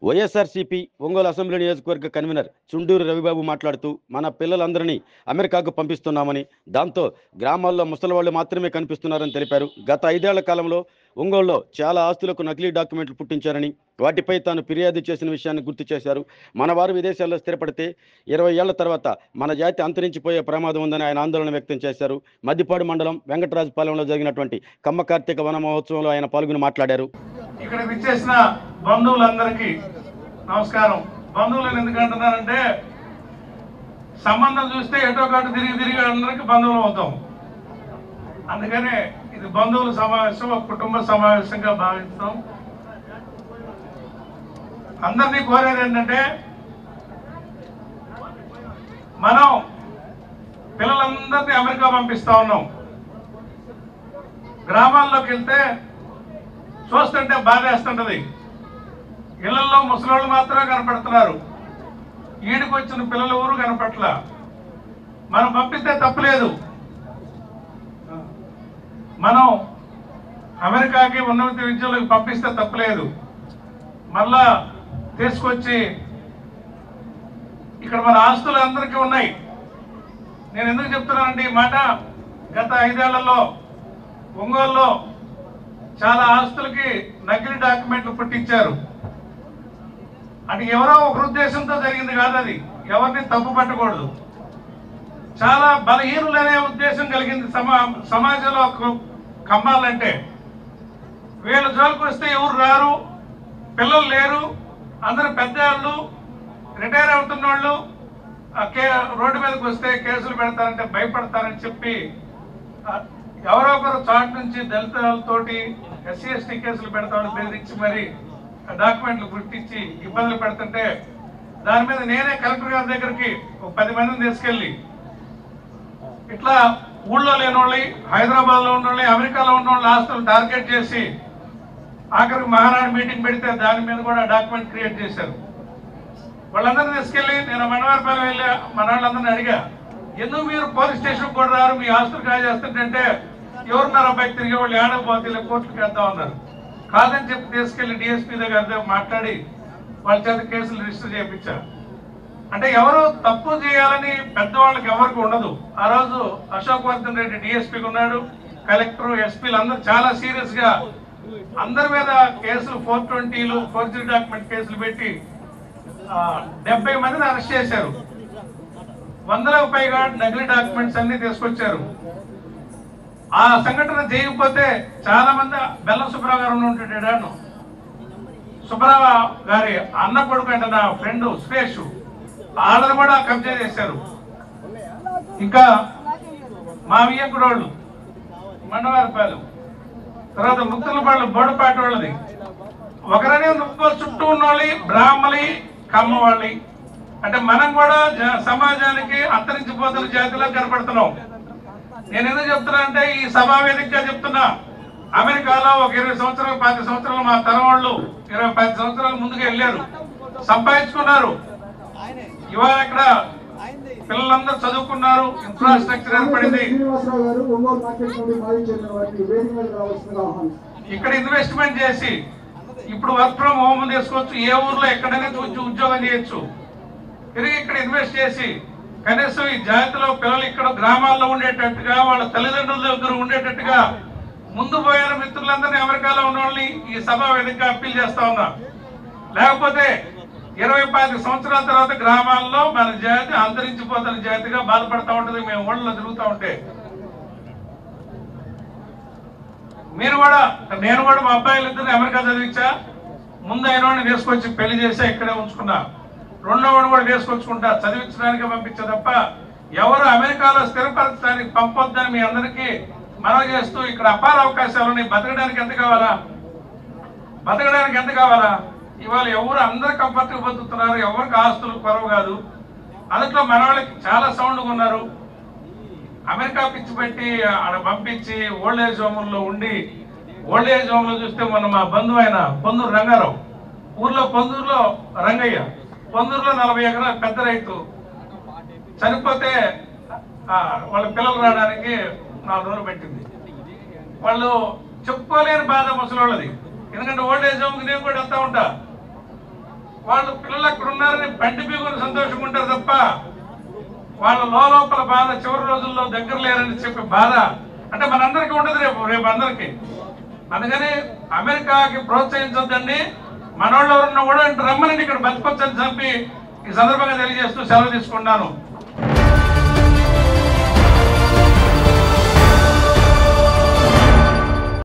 YSRCP Ongole assembly నియోజకవర్గ convener Chunduru Ravibabu మాట్లాడుతూ మన పిల్లలందరినీ అమెరికాకు పంపిస్తున్నామని, దాంతో గ్రామాల్లో ముసలివాళ్లు మాత్రమే కనిపిస్తున్నారని తెలిపారు. గత 5 ఏళ్ల కాలంలో ఒంగోలులో చాలా ఆస్తులకు నకిలీ డాక్యుమెంట్లు పుట్టించారని, వాటిపై తాను ఫిర్యాదు చేసిన విషయాన్ని గుర్తు చేశారు. మన వారు విదేశాల్లో స్థిరపడితే 20 ఏళ్ల తర్వాత మన జాతి అంతరించిపోయే ప్రమాదం ఉందని ఆయన ఆందోళన వ్యక్తం చేశారు. మద్దిపాడు మండలం వెంకటరాజుపాలెంలో జరిగినటువంటి కమ్మ కార్తీక వన మహోత్సవంలో ఆయన పాల్గొని మాట్లాడారు. ఇక్కడ విచ్చేసిన బంధువులందరికీ నమస్కారం. బంధువులను ఎందుకు అంటున్నారంటే, సంబంధం చూస్తే ఎటో కాటు తిరిగి అందరికి బంధువులు అవుతాం. అందుకనే ఇది బంధువుల సమావేశం, ఒక కుటుంబ సమావేశంగా భావిస్తాం. అందరినీ కోరేది ఏంటంటే, మనం పిల్లలందరినీ అమెరికా పంపిస్తా ఉన్నాం. గ్రామాల్లోకి వెళ్తే చూస్తుంటే బాధేస్తుంటది. ఇళ్లలో ముసలోళ్ళు మాత్రమే కనపడుతున్నారు. ఈడికి వచ్చిన పిల్లలు ఊరు కనపట్ల. మనం పంపిస్తే తప్పులేదు. మనం అమెరికాకి ఉన్నత విద్యలకు పంపిస్తే తప్పులేదు. మళ్ళా తీసుకొచ్చి ఇక్కడ మన ఆస్తులు అందరికీ ఉన్నాయి. నేను ఎందుకు చెప్తున్నానండి ఈ మాట? గత 5 ఏళ్లలో ఒంగోలులో చాలా ఆస్తులకి నకిలీ డాక్యుమెంట్లు పుట్టించారు. అంటే ఎవరో ఒక ఉద్దేశంతో జరిగింది కాదు. అది ఎవరిని తప్పు పట్టకూడదు. చాలా బలహీనులనే ఉద్దేశం కలిగింది సమాజంలో కమ్మాలంటే. వీళ్ళ జోలికి వస్తే ఎవరు రారు, పిల్లలు లేరు, అందరు పెద్దవాళ్ళు, రిటైర్ అవుతున్న వాళ్ళు రోడ్డు మీదకి వస్తే కేసులు పెడతారంటే భయపడతారని చెప్పి ఎవరో ఒకరు చాటు నుంచి దళితులతోటి ఎస్సీ ఎస్టీ కేసులు పెడతామని బెదిరించి మరి డాక్యుమెంట్లు పుట్టించి ఇబ్బందులు పెడుతుంటే, దాని మీద నేనే కలెక్టర్ గారి దగ్గరికి ఒక 10 మందిని తీసుకెళ్ళి, ఇట్లా ఊళ్ళో లేని వాళ్ళు, హైదరాబాద్ లో ఉన్న వాళ్ళు, అమెరికాలో ఉన్న వాళ్ళు ఆస్తులు టార్గెట్ చేసి ఆఖరికి మహానాడు మీటింగ్ పెడితే దాని మీద కూడా డాక్యుమెంట్ క్రియేట్ చేశారు. వాళ్ళందరినీ తీసుకెళ్ళి నేను మనవారిపల్లి వెళ్ళి మన వాళ్ళందరినీ అడిగా, ఎందుకు మీరు పోలీస్ స్టేషన్ కూడా రారు, మీ ఆస్తులు కాజేస్తుంటే ఎవరున్నారు అబ్బాయి తిరిగే వాళ్ళు ఏడకపోతే కోర్టుకు వేద్దాం అన్నారు. కాదని చెప్పి తీసుకెళ్లి డిఎస్పీ దగ్గర మాట్లాడి వాళ్ళ చేత కేసులు రిజిస్టర్ చేయించారు. అంటే ఎవరు తప్పు చేయాలని పెద్దవాళ్ళకి ఎవరికి ఉండదు. ఆ రోజు అశోక్ వర్ధన్ రెడ్డి డిఎస్పీకి ఉన్నాడు, కలెక్టర్, ఎస్పీలు అందరూ చాలా సీరియస్ గా అందరి మీద కేసులు 420లు ఫోర్జరీ డాక్యుమెంట్ కేసులు పెట్టి 70 మందిని అరెస్ట్ చేశారు. 100లకు పైగా నకిలీ డాక్యుమెంట్స్ అన్ని తీసుకొచ్చారు. ఆ సంఘటన చేయకపోతే చాలా మంది బెల్లం సుబ్బారావు గారు ఉంటాడు, సుబ్బారావు గారి అన్న కొడుకు అంటే నా ఫ్రెండ్ సురేష్, వాళ్ళని కూడా కబ్జా చేశారు. ఇంకా మా వియ్యంకుడోళ్ళు మండవారిపాలెం, తర్వాత ముక్తులపాళ్ళు బోడపాటి వాళ్ళది, ఒకరనే చుట్టూ ఉన్నోళ్ళి బ్రాహ్మలి కమ్మ వాళ్ళి. అంటే మనం కూడా సమాజానికి అంతరించిపోతున్న జాతిలో కనపడుతున్నాం. నేను ఎందుకు చెప్తున్నా అంటే, ఈ సభా వేదికగా చెప్తున్నా, అమెరికాలో ఒక 20 సంవత్సరాలు 10 సంవత్సరాలు మా తరం వాళ్ళు 20-10 సంవత్సరాల ముందుకు వెళ్ళారు, సంపాదించుకున్నారు. ఇవాళ ఇక్కడ పిల్లలందరూ చదువుకున్నారు, ఇన్ఫ్రాస్ట్రక్చర్ ఏర్పడింది. ఇక్కడ ఇన్వెస్ట్మెంట్ చేసి ఇప్పుడు వర్క్ ఫ్రమ్ హోమ్ తీసుకోవచ్చు, ఏ ఊర్లో ఎక్కడైనా ఉద్యోగం చేయొచ్చు. తిరిగి ఇక్కడ ఇన్వెస్ట్ చేసి కనీసం ఈ జాతిలో పిల్లలు ఇక్కడ గ్రామాల్లో ఉండేటట్టుగా, వాళ్ళ తల్లిదండ్రుల దగ్గర ఉండేటట్టుగా ముందు పోయిన మిత్రులందరినీ అమెరికాలో ఉన్న వాళ్ళని ఈ సభా వేదికగా అప్పీల్ చేస్తా ఉన్నా. లేకపోతే 20-25 సంవత్సరాల తర్వాత గ్రామాల్లో మన జాతి అంతరించిపోతున్న జాతిగా బాధపడతా ఉంటుంది. మేము ఊళ్ళో తిరుగుతూ ఉంటే మీరు కూడా, నేను కూడా మా అబ్బాయిలిద్దరిని అమెరికా చదివించా. ముందు అయిన వాడిని తీసుకొచ్చి పెళ్లి చేసా, ఇక్కడే ఉంచుకున్నా. రెండో వాడు కూడా వేసుకొచ్చుకుంటా, చదివించడానికి పంపించా తప్ప ఎవరు అమెరికాలో స్థిరపరచడానికి పంపొద్దని మీ అందరికీ మనవి చేస్తూ, ఇక్కడ అపార అవకాశాలు ఉన్నాయి. బతకడానికి ఎంత కావాలా? ఇవాళ ఎవరు అందరు కంఫర్ట్గా బతుకుతున్నారు, ఎవరికి ఆస్తులు కొరవ కాదు. అందులో మన వాళ్ళకి చాలా సౌండ్గా ఉన్నారు. అమెరికా పిచ్చి పెట్టి ఆడ పంపించి ఓల్డ్ ఏజ్ హోమ్లో ఉండి, ఓల్డ్ ఏజ్ హోమ్లో చూస్తే మొన్న మా బంధువు అయిన పొందూరు రంగారావు ఊర్లో, పొందూరులో రంగయ్య, పొందూరులో 40 ఎకరాల పెద్ద రైతు చనిపోతే వాళ్ళ పిల్లలు రావడానికి 4 రోజులు పెట్టింది. వాళ్ళు చెప్పుకోలేని బాధ ముసలి వాళ్ళది. ఎందుకంటే ఓల్డ్ ఏజ్ హోమ్కి నేను కూడా వెళ్తా ఉంటా. వాళ్ళు పిల్లలు అక్కడ ఉన్నారని బండి బీగుని సంతోషంగా ఉంటారు తప్ప వాళ్ళ లోపల బాధ చివరి రోజుల్లో దగ్గర లేరని చెప్పి బాధ అంటే మనందరికీ ఉండదు రేపు అందరికీ. అందుకని అమెరికాకి ప్రోత్సహించొద్దండి, మనోళ్ళు ఎవరున్నా కూడా రమ్మనండి ఇక్కడ బతికొచ్చని చెప్పి ఈ సందర్భంగా తెలియజేస్తూ సెలవు తీసుకున్నాను.